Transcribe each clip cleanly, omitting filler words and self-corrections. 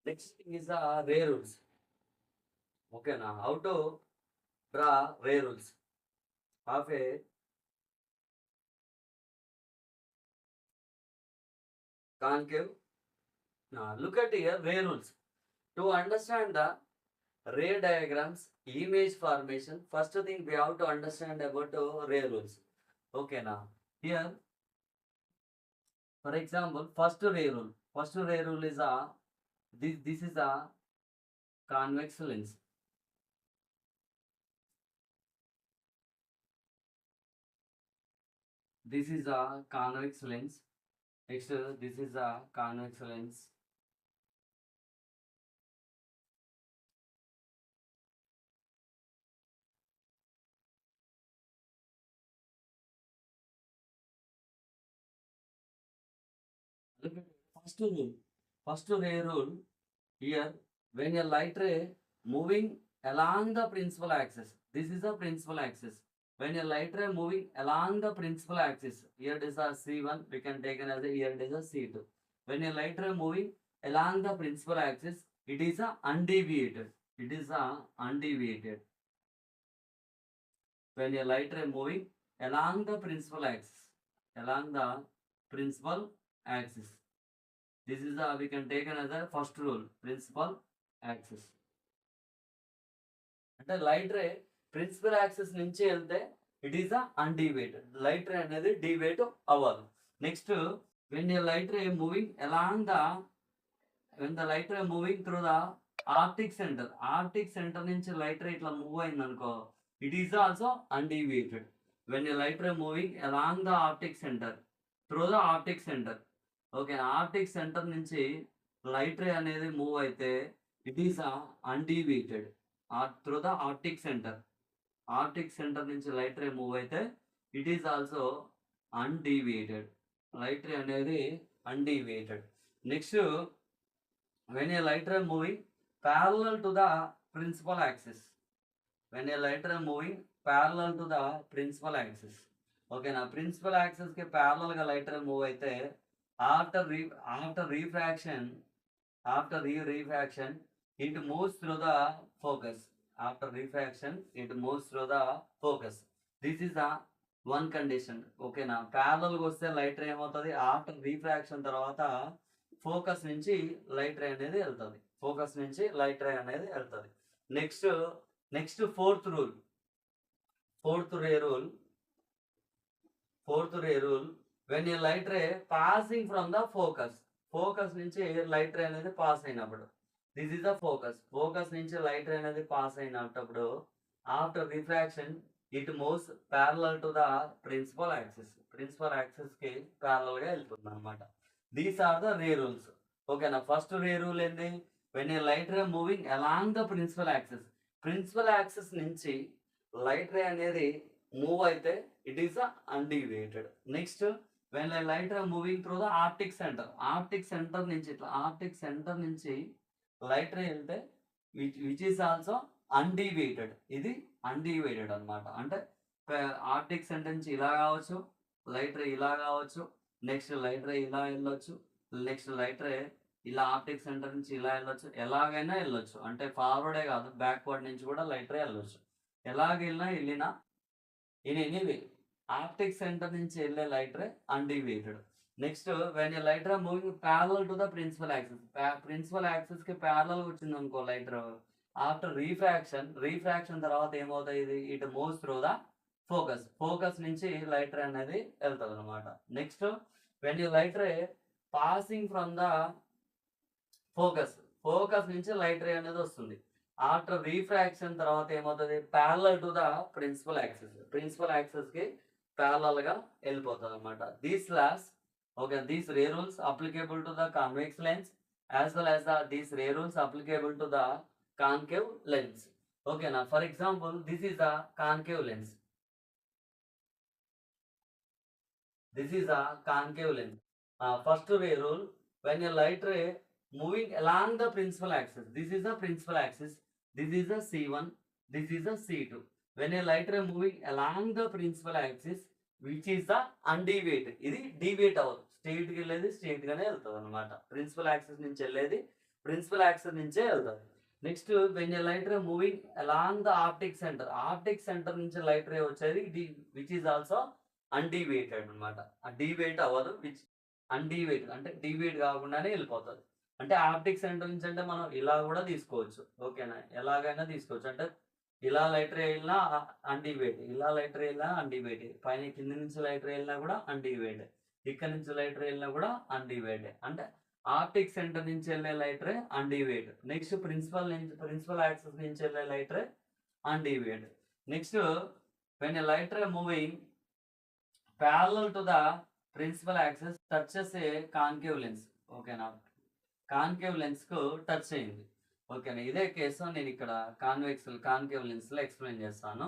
Next thing is the ray rules. ఓకేనా, how to draw ray rules of a concave. Now look at here ray rules. To understand the ray diagrams, image formation, first thing we have to understand about ray rules. Okay, now here for example first ray rule. First ray rule is a this is a convex lens. This is a convex lens. Next this is a convex lens. Look at first rule. First ray rule here, when a light ray moving along the principal axis, this is the principal axis. When a light ray moving along the principal axis, here it is a C1, we can take it as a here it is a C2. When a light ray moving along the principal axis, it is a undeviated. It is a undeviated. When a light ray moving along the principal axis, along the principal axis. This is the we can take another first rule, principal axis. అంటే light ray principal axis నుంచి వెళ్తే it is undeviated. Light ray అనేది deviate అవ్వదు. Next when a light ray moving along the when the light ray moving through the optic centre, optic centre నుంచి light ray ఇట్లా move అయింది అనుకో, it is also undeviated. When a light ray moving along the optic centre through the optic centre. Okay, optic centre నుంచి light ray అనేది move అయితే it is undeviated through the optic centre. Optic centre నుంచి light ray move అయితే it is also undeviated. Light ray అనేది undeviated. Next when a light ray moving parallel to the principal axis. When a light ray moving parallel to the principal axis. ఓకేనా, principal యాక్సిస్కి ప్యారలల్గా light ray move అయితే after refraction, it moves through the focus. After refraction it moves through the focus. This is the one condition. Okay na, parallel గా వస్తే light ray ఏమవుతుంది, after refraction తర్వాత focus నుంచి light ray అనేది వెళ్తుంది. Focus నుంచి light ray అనేది వెళ్తుంది. Next fourth ray rule when a light ray passing from the focus నుంచి లైట్ రే అనేది పాస్ అయినప్పుడు, దిస్ ఇస్ ద ఫోకస్ నుంచి లైట్ రే అనేది పాస్ అయినప్పుడు after refraction it moves parallel to the principal axis కి parallel గా వెళ్తుంది అనమాట. These are the ray rules. ఓకేనా, ఫస్ట్ రే రూల్ ఏంది, when a light ray moving along the principal axis నుంచి లైట్ రే అనేది మూవ్ అయితే it is undeviated. Next when a light ray moving through the optic centre నుంచి ఇట్లా optic centre నుంచి light ray వెళ్తే which is also అన్డివేటెడ్. ఇది అన్డివేటెడ్ అనమాట. అంటే ఆర్టిక్ సెంటర్ నుంచి ఇలా కావచ్చు, లైట్ రే ఇలా కావచ్చు, నెక్స్ట్ లైట్ రే ఇలా వెళ్ళొచ్చు, నెక్స్ట్ లైట్ రే ఇలా ఆర్టిక్ సెంటర్ నుంచి ఇలా వెళ్ళొచ్చు, ఎలాగైనా వెళ్ళొచ్చు. అంటే ఫార్వర్డే కాదు, బ్యాక్వర్డ్ నుంచి కూడా లైట్ రే వెళ్ళొచ్చు. వెళ్ళినా ఇన్ ఎనీవే ఆప్టిక్ సెంటర్ నుంచి వెళ్ళే light ray undeviated. Next when a light ray moving parallel to the principal axis కి ప్యారలల్ వచ్చింది అనుకో లైట్ రే, ఆఫ్టర్ రీఫ్రాక్షన్ తర్వాత ఏమవుతాయి, ఇది it moves through the focus నుంచి లైట్ రే అనేది వెళ్తుంది అనమాట. Next when a light ray passing from the focus నుంచి లైట్ రే అనేది వస్తుంది. ఆఫ్టర్ రీఫ్రాక్షన్ తర్వాత ఏమవుతుంది, parallel to the principal axis కి ప్యారలల్ గా వెళ్ళిపోతుంది అనమాట. These ray rules applicable to the convex lens as well as these ray rules applicable to the concave lens. ఓకేనా, for example this is the concave lens. First ray rule, when a light ray moving along the principal axis, this is the principal axis, this is the C1, this is the C2. When a light ray moving along the principal axis which is the undeviated, ఇది డివేట్ అవ్వదు, straight గా వెళ్ళేది straight గానే వెళ్తుంది అనమాట. Principal axis నుంచి వెళ్ళేది principal axis నుంచే వెళ్తుంది. Next when a light ray moving along the optic centre నుంచి లైట్ రే వచ్చేది విచ్ ఈజ్ ఆల్సో అన్డీవియేటెడ్ అనమాట. డీవియేట్ అవ్వదు, విచ్ అన్డీవియేటెడ్ అంటే డీవియేట్ కాకుండానే వెళ్ళిపోతుంది. అంటే ఆప్టిక్ సెంటర్ నుంచి అంటే మనం ఇలా కూడా తీసుకోవచ్చు, ఓకేనా, ఎలాగైనా తీసుకోవచ్చు. అంటే ఇలా లైట్ రే వెళ్ళినా అన్డీవియేట్, ఇలా లైట్ రే వెళ్ళినా అన్డీవియేట్, పైన కింద నుంచి లైట్ రే వెళ్ళినా కూడా అన్డీవియేట్, ఇక్కడ నుంచి లైట్ రే వెళ్ళినా కూడా అన్డీవియేట్. అంటే ఆప్టిక్ సెంటర్ నుంచి వెళ్ళే light ray undeviate. Next principal axis నుంచి వెళ్ళే light ray undeviate. Next when a light ray moving parallel to the principal axis touches a concave lens, ఓకేనా, కాన్కేవ్ లెన్స్ కు టచ్ అయింది, ఓకేనా. ఇదే కేసు నేను ఇక్కడ కాన్కేవ్ లెన్స్ లో ఎక్స్ప్లెయిన్ చేస్తాను.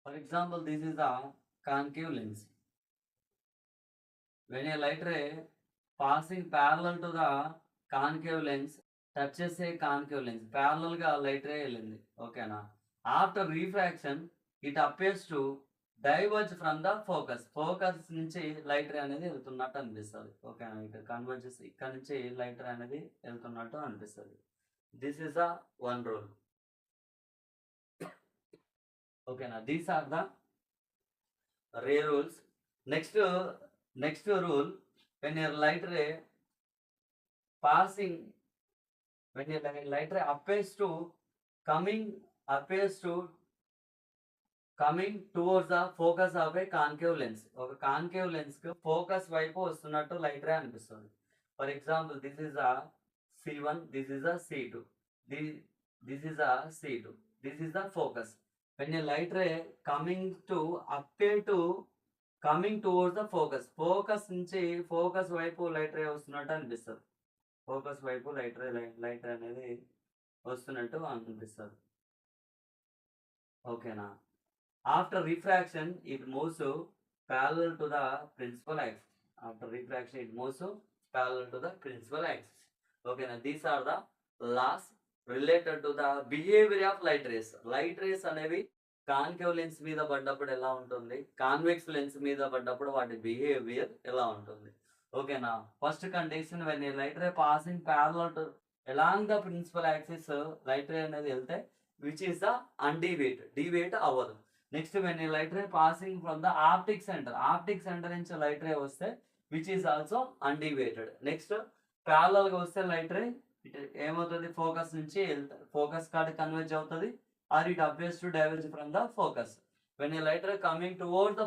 For example this is the concave lens. When a light ray passing parallel to the concave lens touches a concave lens, parallel గా లైట్ రే వెళ్ళింది, ఓకేనా. After refraction it appears to diverge from the focus నుంచి light ray అనేది వెళ్తున్నట్టు అనిపిస్తుంది, ఓకేనా. ఇక్కడ converges ఇక్కడ నుంచి లైట్ రే అనేది వెళ్తున్నట్టు అనిపిస్తుంది. This is the one rule, ఓకేనా. These are the ray rules. Next rule, when your light ray passing when a light ray appears to coming towards the focus of a concave lens, ఒక concave lens కు focus వైపు వస్తున్నట్టు light ray అనిపిస్తుంది. For example this is a C1, this is a C2, this is a C2, this is the focus. when a light ray coming towards the focus నుంచి focus వైపు light ray వస్తున్నట్టు అనిపిస్తుంది, focus వైపు light ray అనేది వస్తున్నట్టు అనిపిస్తుంది, ఓకేనా. After refraction it moves parallel to the principal axis. After refraction it moves parallel to the principal axis, ఓకేనా. These are the laws related to the behaviour of light rays అనేవి concave lens మీద పడ్డప్పుడు ఎలా ఉంటుంది, convex lens మీద పడ్డప్పుడు వాటి behaviour ఎలా ఉంటుంది, ఓకేనా. First condition, when a light ray passing parallel to along the principal axis light ray అనేది వెళ్తే విచ్ ఈస్ ద డీవియేట్ అవ్వదు. Next when a light ray passing from the optic centre నుంచి లైట్ రే వస్తే which is also undeviated. Next parallel గా వస్తే light ray ఏమవుతుంది, focus నుంచి focus కార్డ్ కన్వర్జ్ అవుతుంది, or it appears to diverge from the focus. When a light ray coming towards the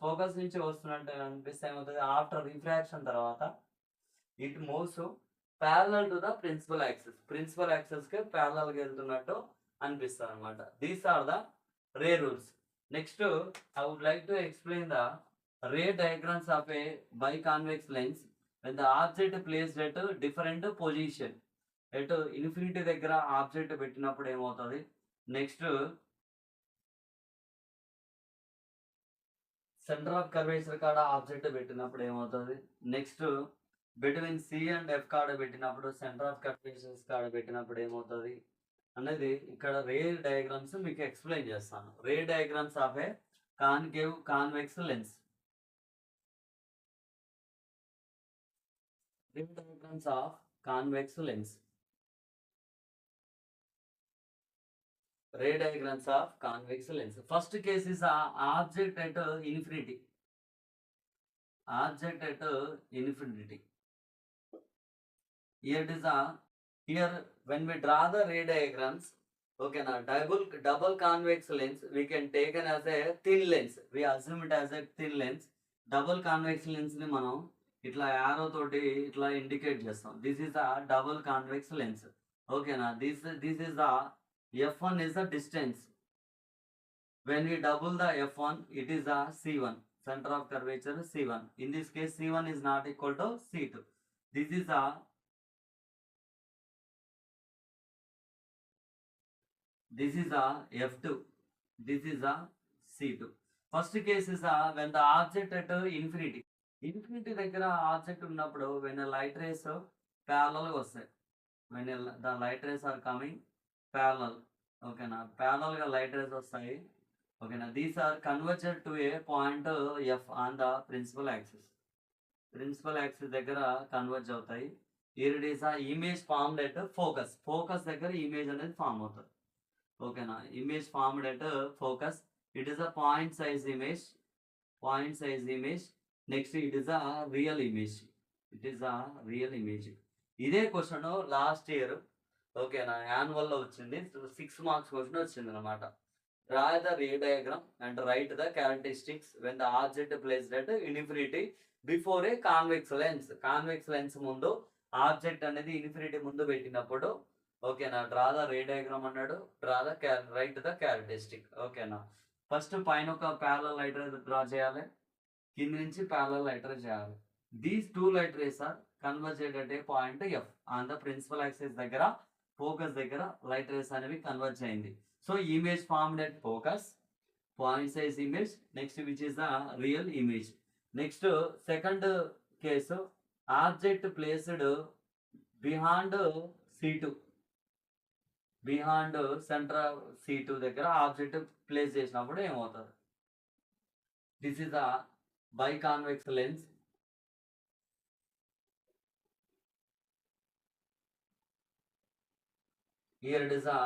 focus నుంచి వస్తున్నట్టు అనిపిస్తే ఏమవుతుంది, ఆఫ్టర్ రిఫ్రాక్షన్ తర్వాత it moves parallel to the principal axis కి parallel గా వెళ్తున్నట్టు అనిపిస్తుంది అనమాట. These are the ray rules. Next I would like to explain the ray diagrams of a biconvex lens when the object placed at different position. At infinity దగ్గర object పెట్టినప్పుడు ఏమవుతుంది, next centre of curvature కాడ object పెట్టినప్పుడు ఏమవుతుంది, next between C and F కాడ పెట్టినప్పుడు, centre of curvatures కాడ పెట్టినప్పుడు ఏమవుతుంది అనేది ఇక్కడ రే డయాగ్రామ్స్ మీకు ఎక్స్ప్లెయిన్ చేస్తాను. Ray diagrams of a convex lens. Ray diagrams of convex lens. Ray diagrams of convex lens. First case is object at infinity. Here it is here when we draw the ray diagrams, okay na, double convex lens we can take as a thin lens. We assume it as a thin lens. Double convex lens ni మనం ఇట్లా arrow తోటి ఇట్లా indicate చేస్తాం. This is a double convex lens. Okay na, this is the f1 is the distance. When we double the f1, it is a c1, center of curvature c1. In this case c1 is not equal to c2. This is a f2, this is a c2. First case is when the object at infinity దగ్గర object ఉన్నప్పుడు when a light rays parallel గా వస్తాయి, when the light rays are coming parallel, ఓకేనా, parallel గా light rays వస్తాయి, ఓకేనా. These are converged to a point f on the principal axis దగ్గర converge అవుతాయి. here it is a image formed at focus. Focus దగ్గర image అనేది form అవుతుంది. ఓకేనా, image formed at focus. It is a point size image. Point size image. Next it is a real image. It is a real image. ఇదే question last year ఓకేనా యాన్యువల్లో వచ్చింది. 6 marks question వచ్చింది అనమాట. Draw the ray diagram and right the characteristics when the object placed at infinity before A convex lens. Convex lens ముందు object అనేది infinity ముందు పెట్టినప్పుడు ఓకేనా డ్రా ద రే డయాగ్రామ్ అన్నాడు. Draw the right the characteristic. ఓకేనా, first పైన ఒక parallel light రే draw చేయాలి, కింది నుంచి ప్యారలల్ లైట్ రే చేయాలి. These 2 light rays are converged at a point F on the principal axis దగ్గర, ఫోకస్ దగ్గర లైట్ రేస్ అనేవి కన్వర్జ్ అయింది. So image formed at focus, point size image. Next which is the real image. Next second case, object placed behind C2, behind centre C2 దగ్గర object place చేసినప్పుడు ఏమవుతుంది? This is the biconvex lens. Here it is a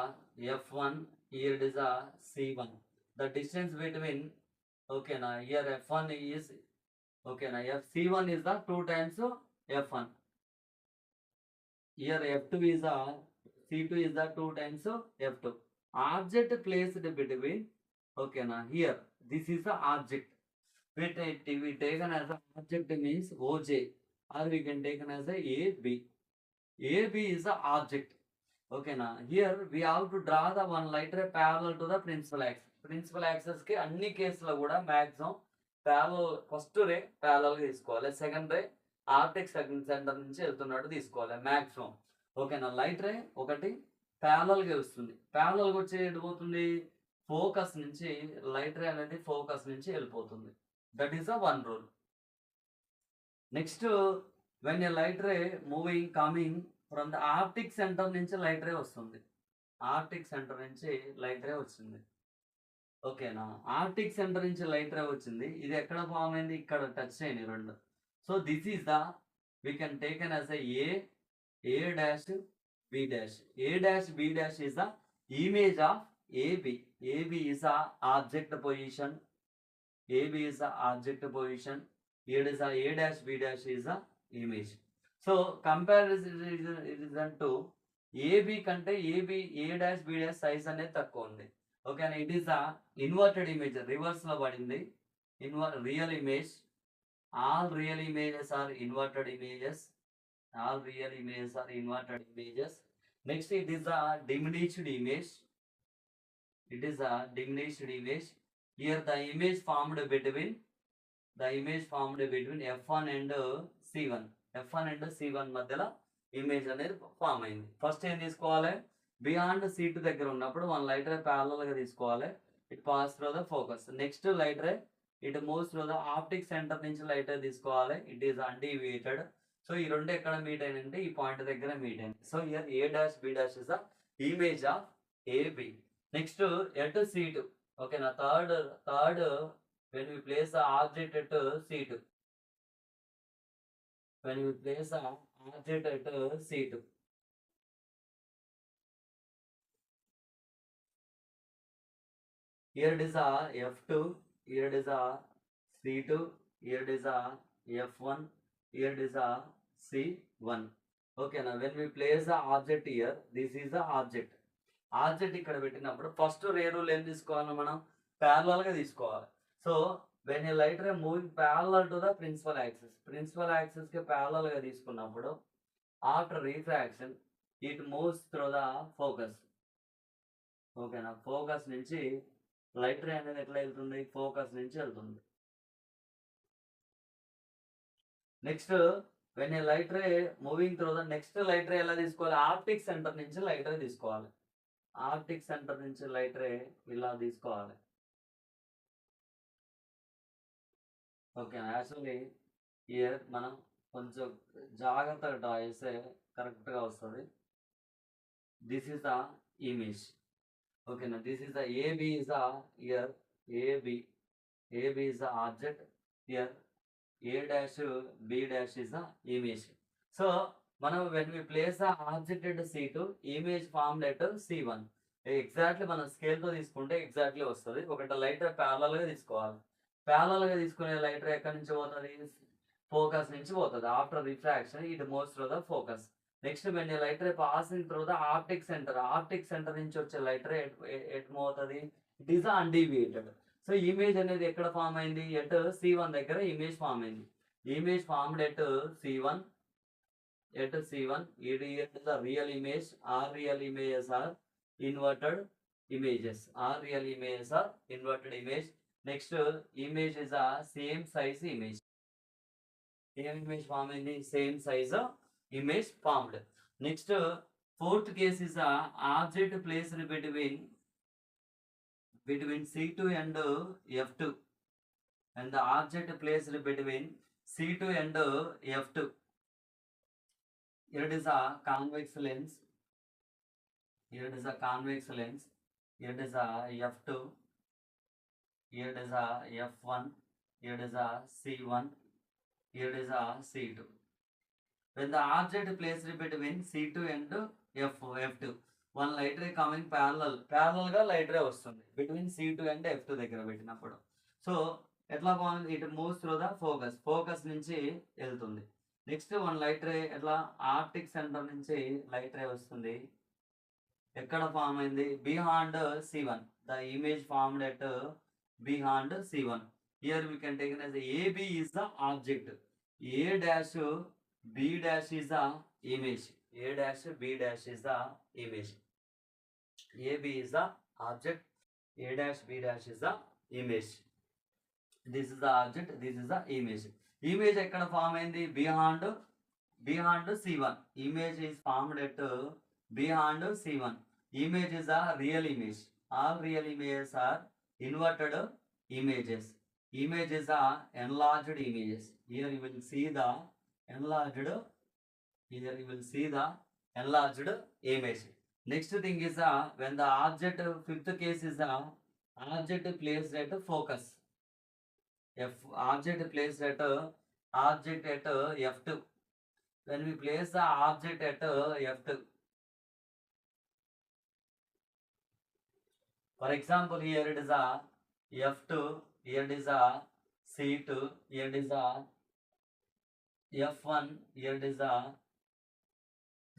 F1, here it is a C1. The distance between, okay na, here F1 is, okay na, C1 is the 2 times F1. Here F2 is a, C2 is the 2 times F2. Object placed between, okay na, here, this is the object. We taken as a object means OJ, or we can taken as a AB. AB is the object. Okay na, here we have to draw the one light ray parallel to the principal axis. Principal axis కి అన్ని కేసులో కూడా maximum parallel, first రే parallel గా తీసుకోవాలి, second రే Artex centre నుంచి వెళ్తున్నట్టు తీసుకోవాలి maximum. ఓకేనా, లైట్ రే ఒకటి ప్యారలల్ గా వస్తుంది. ప్యారలల్ గా వచ్చి వెళ్ళిపోతుంది ఫోకస్ నుంచి, లైట్ రే అనేది ఫోకస్ నుంచి వెళ్ళిపోతుంది. That is the one rule. Next, when a light ray moving coming from the optic centre నుంచి లైట్ రే వస్తుంది. ఆప్టిక్ సెంటర్ నుంచి లైట్ రే వచ్చింది. ఓకేనా, ఆప్టిక్ సెంటర్ నుంచి లైట్ రే వచ్చింది. ఇది ఎక్కడ ఫామ్ అయింది? ఇక్కడ టచ్ అయింది రెండు. So this is the, we can taken as A dash B dash. A dash B dash is the image of AB. AB is the object position. AB is the object position. Here is a dash b dash is the image. So comparison to AB కంటే A dash B dash size అనేది తక్కువ ఉంది. Okay, it is the inverted image, reverse లో పడింది. Real image. All real images are inverted images. All real images are inverted images. Next, it is the diminished image. It is a diminished image. Here the image formed between F1 and C1. F1 and C1 మధ్యలో image అనేది form అయింది. First ఏం తీసుకోవాలి? Beyond C2 దగ్గర ఉన్నప్పుడు one light ray parallel గా తీసుకోవాలి. It pass through the focus. Next light ray it moves through the optic centre నుంచి లైట్ రే తీసుకోవాలి. It is అన్డివియేటెడ్. సో ఈ రెండు ఎక్కడ మీట్ అయినంటే ఈ పాయింట్ దగ్గర మీట్ అయింది. So here A dash B dash is the image of AB. Next at C2. ఓకేనా, third when we place the object at C2. When we place the object at C2. Here it is a F2, here it is a C2, here it is a F1, here it is a C1. Okay, now when we place the object here, this is the object. Object ఇక్కడ పెట్టినప్పుడు first ray rule ఏం తీసుకోవాలి? మనం parallel గా తీసుకోవాలి. So when a light ray moving parallel to the principal axis, principal axis కి parallel గా తీసుకున్నప్పుడు after refraction it moves through the focus. ఓకేనా, ఫోకస్ నుంచి లైట్ రే అనేది ఎట్లా వెళ్తుంది? ఫోకస్ నుంచి వెళ్తుంది. Next, when a light ray moving through the, next light ray ఎలా తీసుకోవాలి? ఆప్టిక్ సెంటర్ నుంచి లైట్ రే తీసుకోవాలి. ఆప్టిక్ సెంటర్ నుంచి లైట్ రే ఇలా తీసుకోవాలి. ఓకే, యాక్చువల్లీ ఇయర్ మనం కొంచెం జాగ్రత్తగా డ్రా చేస్తే కరెక్ట్గా వస్తుంది. This is the image. ఓకేనా, this is the here is is the ఏబి ఈస్ ద ఆబ్జెక్ట్. ఇయర్ A dash B dash is the image. So మనం when we place the object at C2, image formed at C1. Exactly మనం scale తో తీసుకుంటే exactly వస్తుంది. ఒకటి lighter parallel గా తీసుకోవాలి. ప్యారలల్ గా తీసుకునే లైటర్ ఎక్కడి నుంచి పోతుంది? ఫోకస్ నుంచి పోతుంది. After refraction it moves through the focus. Next when a light ray passing through the optic centre, optic centre నుంచి వచ్చే లైటర్ ఎట్ మూవ్ అవుతుంది? It is undeviated. So image అనేది ఎక్కడ ఫామ్ అయింది? ఎట్ C1 దగ్గర ఇమేజ్ ఫామ్ అయింది. Image formed at C1. At C1, it is the real image. All real images are inverted images. All real images are inverted image. Next image is a same size image. Same image formed in the same size image formed. Next fourth case is a object placed between C2 and F2, and the object placed between C2 and F2. Here it is a convex lens. Here it is a convex lens. Here it is a F2. Here it is a F1. Here it is a C1. Here it is a C2. When the object placed between C2 and F2, one light ray coming parallel గా light ray వస్తుంది between C2 and F2 దగ్గర పెట్టినప్పుడు. So ఎట్లా బాగుంది? It moves through the focus నుంచి వెళ్తుంది. Next one light ray ఎట్లా optic centre నుంచి లైట్ రే వస్తుంది. ఎక్కడ ఫామ్ అయింది? Behind C1. The image formed at behind C1. Here we can take as AB is the object. A dash B dash is the image. A dash B dash is the image. AB is the object. A dash B dash is the image. This is the object. This is the image. Image ఎక్కడ form అయింది? Behind C1. Image is formed at behind C1. Image is a real image. All real images are inverted images. Image is a enlarged images. Here you will see the enlarged. Here you will see the enlarged image. Next thing is when the object, fifth case is object placed at focus. Object placed at F2. When we place the object at F2, for example, here it is a F2, here it is a C2, here it is a F1, here it is a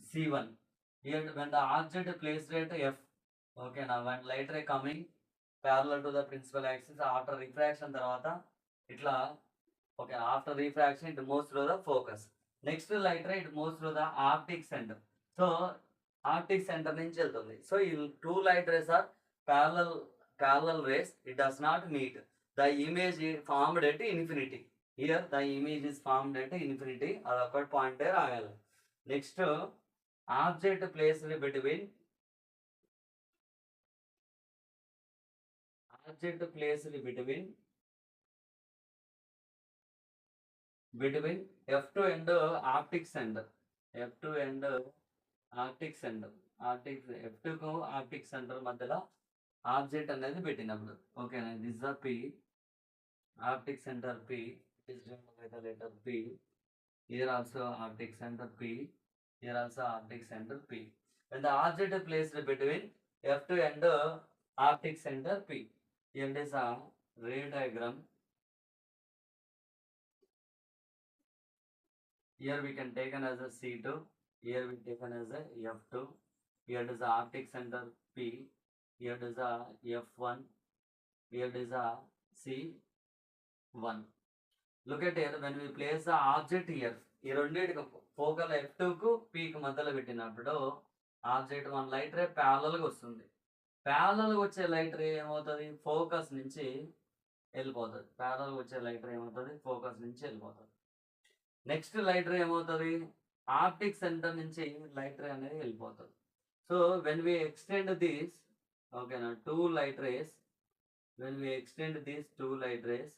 C1. Here when the object placed at F, okay, now when light ray coming parallel to the principal axis after refraction tarvata itla, okay, after refraction it moves through the focus. Next light ray it moves through the optic center. So optic center nunchi veltundi. So two light rays are parallel rays. It does not meet. The image is formed at infinity. Here the image is formed at infinity. Adokati point e ragali. Next object placed between F2 and optic center. F2 and optic center. F2 కు optic centre మధ్యలో object అనేది పెట్టినప్పుడు, ఓకేనా? This the P, optic centre P is given by the letter P. Here also optic center P. Here also optic center P. When the object is placed between F2 and optic center P. Here is a ray diagram. Here we can take as a C2. Here we taken as a F2. Here is the optic center P. Here is a F1. Here is a C1. Look at here when we place the object here. ఈ రెండింటికి focal F2 కు P కు మధ్యలో పెట్టినప్పుడు object one light ray parallel గా వస్తుంది. Parallel గా వచ్చే లైట్ రే ఏమవుతుంది? ఫోకస్ నుంచి వెళ్ళిపోతుంది. ప్యారలల్ గా వచ్చే లైట్ రే ఏమవుతుంది? ఫోకస్ నుంచి వెళ్ళిపోతుంది. నెక్స్ట్ లైట్ రే ఏమవుతుంది? ఆప్టిక్ సెంటర్ నుంచి లైట్ రే అనేది వెళ్ళిపోతుంది. So when we extend this, ఓకేనా, two light rays, when we extend this two light rays,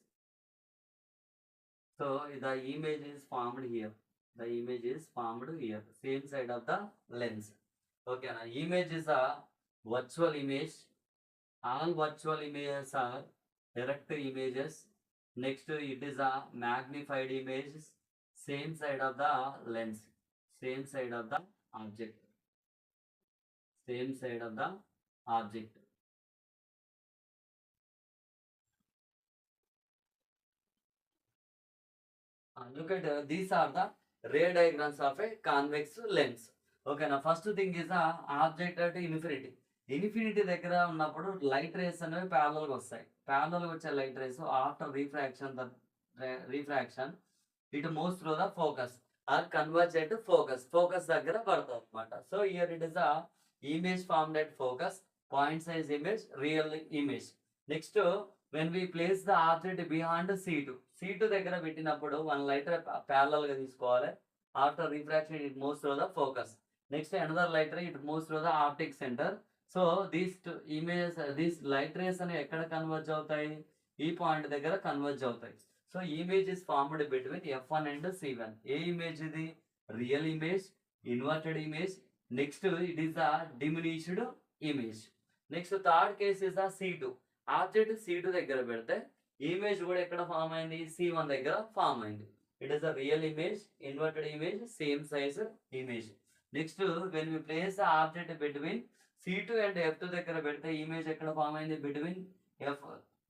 so the image is formed here. The image is formed here, same side of the lens. Okay, now image is a virtual image. All virtual images are direct images. Next it is a magnified images, same side of the lens. Same side of the object, same side of the object. Look at these are the ray diagrams of a convex lens. Okay, now first thing is the object at infinity. Infinity దగ్గర ఉన్నప్పుడు light rays అనేవి parallel గా వస్తాయి. Parallel గా వచ్చే light rays after refraction it moves through the focus or converge at focus దగ్గర పడతాయి అనమాట. So here it is the image formed at focus, point size image, real image. Next when we place the object behind C2 దగ్గర పెట్టినప్పుడు one lighter parallel గా తీసుకోవాలి. After refraction it moves through the focus. Next another light ray it moves through the optic centre. So these light rays అనేవి ఎక్కడ converge అవుతాయి? ఈ point దగ్గర converge అవుతాయి. So image is formed between F1 and C1. ఏ image ఇది? Real image, inverted image. Next it is the diminished image. Next third case is the C2. Object C2 దగ్గర పెడితే ఇమేజ్ కూడా ఎక్కడ ఫామ్ అయింది? C1 దగ్గర form అయింది. It is a real image, inverted image, same size image. Next when we place the object between C2 and F2 దగ్గర పెడితే image ఎక్కడ ఫామ్ అయింది? బిట్వీన్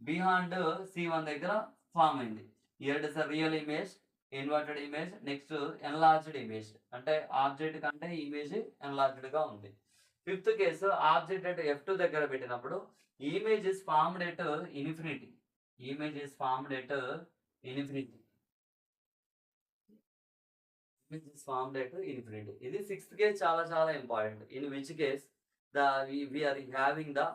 బిహాండ్ C1 దగ్గర ఫామ్ అయింది. Here it is a real image, inverted image. Next enlarged image, అంటే object కంటే image enlarged గా ఉంది. Fifth case object at F2 దగ్గర పెట్టినప్పుడు image is formed at infinity. Image is formed at infinity. Image is formed at infinity. ఇది sixth case చాలా చాలా important. In which case we are having the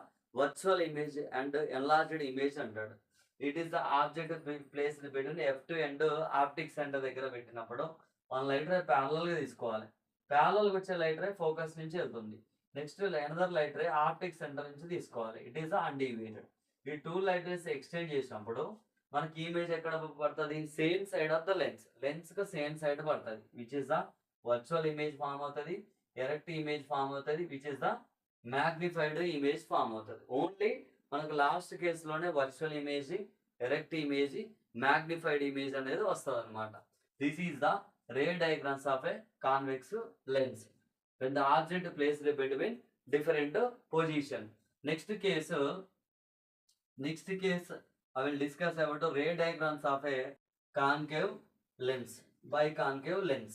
virtual image and enlarged image అంటాడు. It is the object placed between F2 and optic centre దగ్గర పెట్టినప్పుడు one lighter parallel గా తీసుకోవాలి. Parallel వచ్చే lighter focus నుంచి వెళ్తుంది. Next another light ray optic centre నుంచి తీసుకోవాలి. It is undeviated. ఈ టూ లైట్ రేస్ ఎక్స్టెండ్ చేసినప్పుడు మనకి ఇమేజ్ ఎక్కడ పడుతుంది? Same side of the lens కి సేమ్ సైడ్ పడుతుంది. Which is the virtual image form అవుతుంది, ఎరెక్ట్ ఇమేజ్ ఫామ్ అవుతుంది, which is the magnified image form అవుతుంది. ఓన్లీ మనకు లాస్ట్ కేసులోనే virtual image, erect image, magnified image అనేది వస్తుంది అనమాట. This is the ray diagrams of a convex lens when the object placed between different position. Next case I will discuss about ray diagrams of a concave lens, biconcave lens.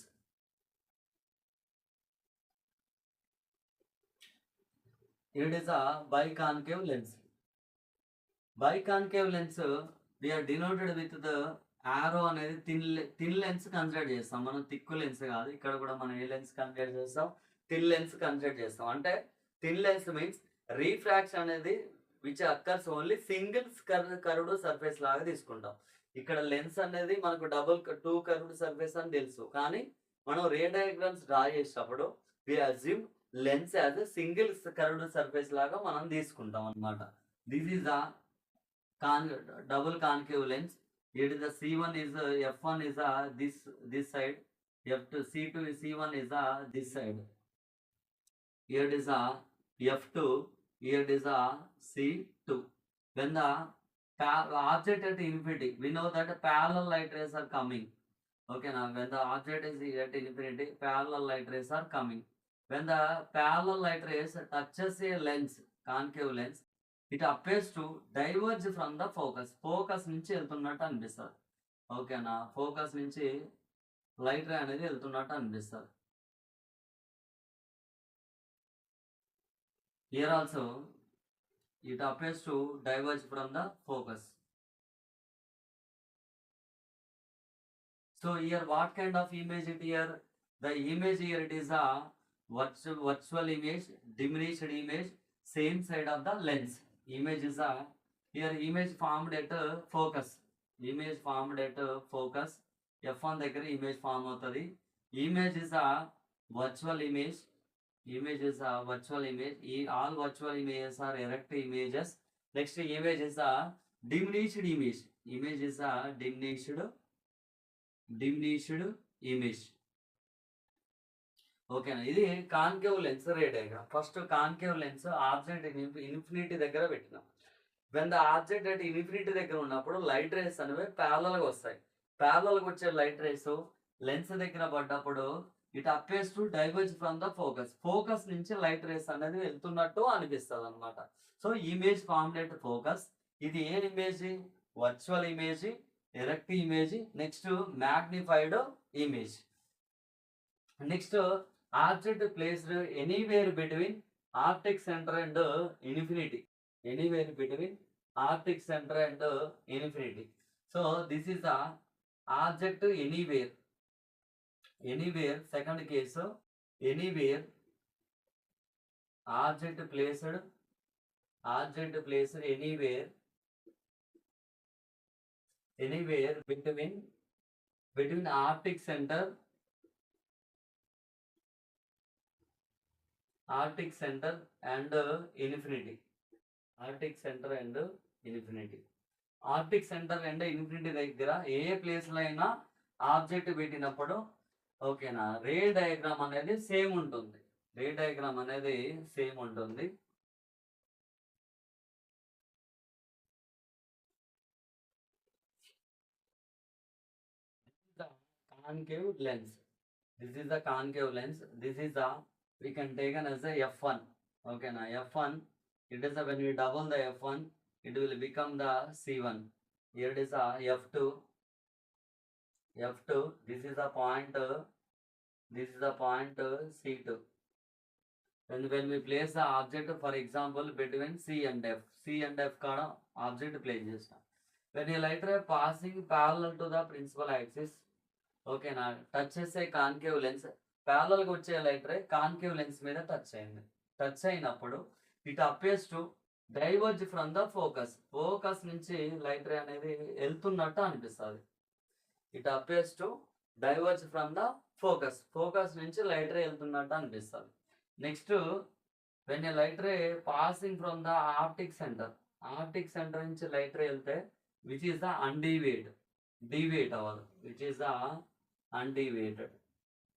It is a biconcave lens. Biconcave lens we are denoted with the arrow అనేది thin lens consider చేస్తాం మనం. Thick lens కాదు, ఇక్కడ కూడా మనం ఏ lens consider చేస్తాం? Thin lens consider చేస్తాం. అంటే థిన్ లెన్స్ మీన్స్ రీఫ్రాక్షన్ అనేది which occurs only single curved surface లాగా తీసుకుంటాం. ఇక్కడ లెన్స్ అనేది మనకు టూ కర్వ్డ్ సర్ఫేస్ అని తెలుసు, కానీ మనం రే డయాగ్రామ్స్ డ్రా చేసేటప్పుడు we assume lens as single curved surface లాగా మనం తీసుకుంటాం అన్నమాట. This is the double concave lens. It is the C1 is F1 is this side, F2 C2 is C1 is this side. Here it is F2, here it is C2. When the object at infinity, we know that parallel light rays are coming. Okay, now when the object is at infinity, parallel light rays are coming. When the parallel light rays touches a lens, concave lens, it appears to diverge from the focus నుంచి వెళ్తున్నట్టు అనిపిస్తుంది. ఓకేనా? Focus నుంచి light ray అనేది వెళ్తున్నట్టు అనిపిస్తుంది. Here also it appears to diverge from the focus. So here what kind of image it here? The image here it is a virtual image, diminished image, same side of the lens. Image is here image formed at focus. Image formed at focus. F1 దగ్గర image form అవుతుంది. Image is a virtual image. Image is a virtual image. All virtual images are erect images. Next image is a diminished image. Image is a diminished image. ఓకేనా? ఇది concave lens ray diagram. First concave lens object infinity దగ్గర పెట్టినాం. When the object అంటే infinity దగ్గర ఉన్నప్పుడు light rays అనేవి parallel గా వస్తాయి. ప్యారలల్ గా వచ్చే లైట్ రేస్ లెన్స్ దగ్గర పడ్డప్పుడు it appears to diverge from the focus. Focus నుంచి లైట్ రేస్ అనేది వెళ్తున్నట్టు అనిపిస్తుంది అనమాట. So image formed at focus. ఇది ఏ ఇమేజ్? Virtual image, erect image, next magnified image. Next object placed anywhere between optic centre and infinity. Anywhere between optic centre and infinity. So this is the object anywhere. Anywhere second case, anywhere object placed anywhere between optic centre and infinity. Optic centre and infinity దగ్గర ఏ ప్లేస్లో అయినా object పెట్టినప్పుడు ఓకేనా రే diagram అనేది same ఉంటుంది. Concave lens. This is the concave lens. This is the, we can take as a F1. Okay, now F1, it is when we double the F1, it will become the C1. Here it is a F2. This is the point C2. When we place the object, for example, between C and F కాడ object place చేస్తాం. When a light ray passing parallel to the principal axis, ఓకేనా, touch చేసే concave lens, ప్యారలల్గా వచ్చే light రే concave lens మీద touch అయినప్పుడు it appears to diverge from the focus నుంచి light ray అనేది వెళ్తున్నట్టు అనిపిస్తుంది. It appears to diverge from the focus నుంచి లైట్ రే వెళ్తున్నట్టు అనిపిస్తుంది. Next when a light ray passing from the optic centre నుంచి లైట్ రే వెళ్తే విచ్ ఈస్ ద డీవియేట్ అవ్వాలి, విచ్ ఈస్ ద అన్డీవియేటెడ్.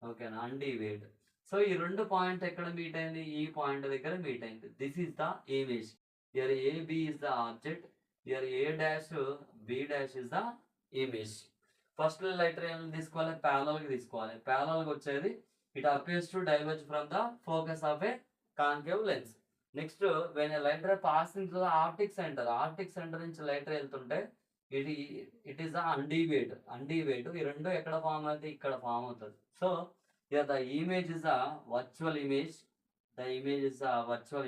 ఓకేనా, అన్డీవియేట్. సో ఈ రెండు పాయింట్ ఎక్కడ మీట్ అయింది? ఈ పాయింట్ దగ్గర మీట్ అయింది. This is the image. Here AB is the object, here A dash B dash is the image. First light ray తీసుకోవాలి, ప్యారలల్గా తీసుకోవాలి. ప్యారలల్గా వచ్చేది it appears to diverge from the focus of a concave lens. Next when a light ray passing to the optic centre నుంచి light ray వెళ్తుంటే it is the అన్డీవియేట్. ఈ రెండు ఎక్కడ ఫామ్ అవుతుంది? ఇక్కడ ఫామ్ అవుతుంది. So the image is the virtual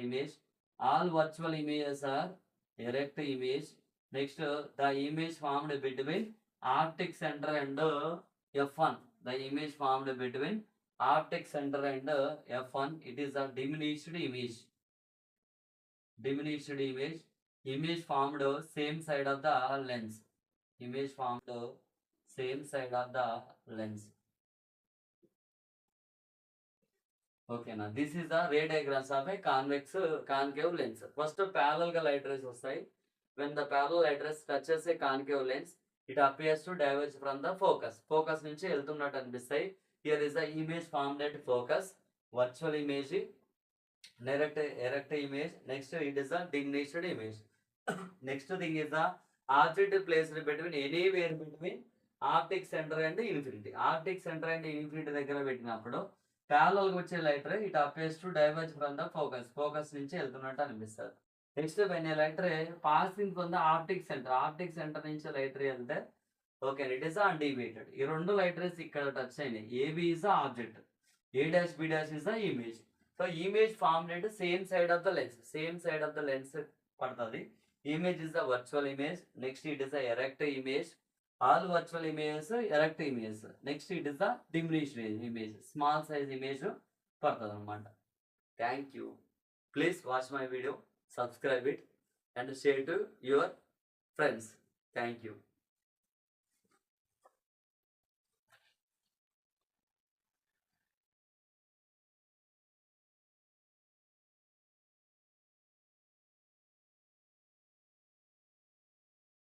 image. All virtual images are erect image. Next, the image formed between optic center and F1. The image formed between optic center and F1. It is a diminished image. Image formed same side of the lens. Okay, now this is the ray diagrams of a concave lens. First, parallel light rays vasthayi. When the parallel light rays touches a concave lens, it appears to diverge from the focus nunchi veltunnattu anipistayi. Here is the image formed at focus, virtual image, erect image. Next, it is a diminished image. Next thing is the object placed anywhere between optic center and infinity. Optic center and infinity దగ్గర పెట్టినప్పుడు ప్యారలల్గా వచ్చే light ray it appears to diverge from the focus నుంచి వెళ్తున్నట్టు అనిపిస్తుంది. Next when a light ray passing from the optic centre నుంచి light ray వెళ్తే okay it is undeviated. ఈ రెండు లైట్ రేస్ ఇక్కడ టచ్ అయినాయి. A B is the object, A dash B dash is the image. So image formed at same side of the lens పడుతుంది. Image is the virtual image. Next it is the erect image. All virtual images erect images. Next it is the diminished image, small size image పడుతుంది అన్నమాట. Thank you. Please watch my video, subscribe it and share to your friends. Thank you.